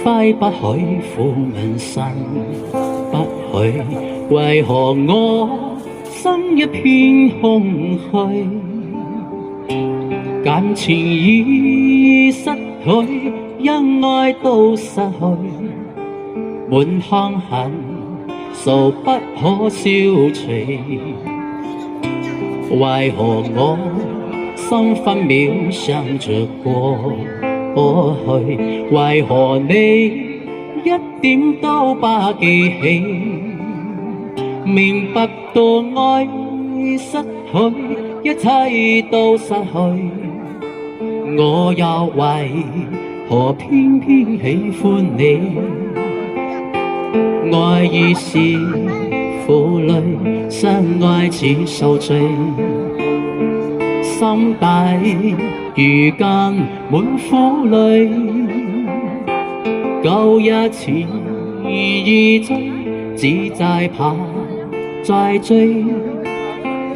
揮不許負紋身，不許為何我心一片空虛？感情已失去，恩愛都失去，滿腔恨訴不可消除。為何我心分秒想着過去？為何你一點都不記起？明白到愛失去，一切都失去，我又為何偏偏喜歡你？愛已是負累，相愛似受罪，心底如今滿苦淚。舊日情已醉，只債怕再追，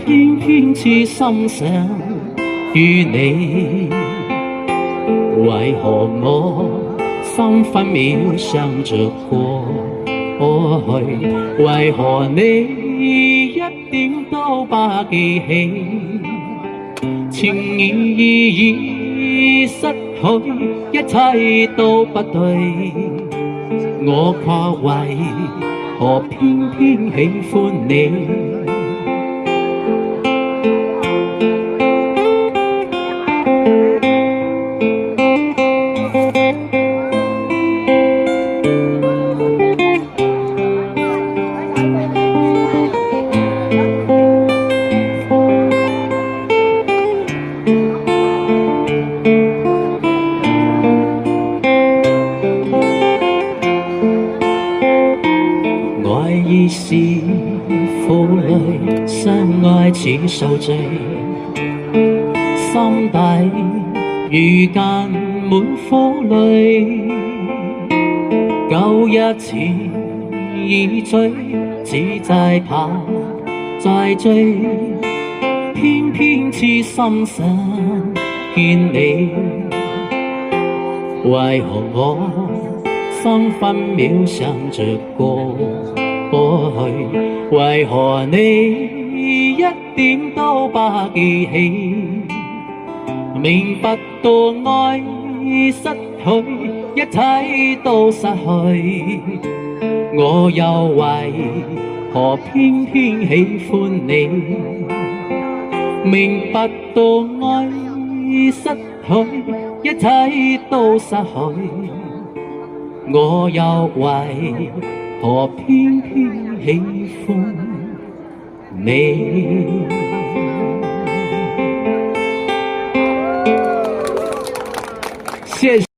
偏偏痴心想與你。為何我心分秒想着過去？為何你一點都不記起？情已失去，一切都不對，我卻為何偏偏喜歡你？愛已是負累，相愛似受罪，心底如今滿苦淚。舊日情已醉，只債怕再追，偏偏痴心想見你。為何我心分秒想着過去？為何你一點都不記起？明白到愛失去，一切都失去，我又為何偏偏喜歡你？明白到愛失去，一切都失去，我又為何偏偏喜歡你？謝謝。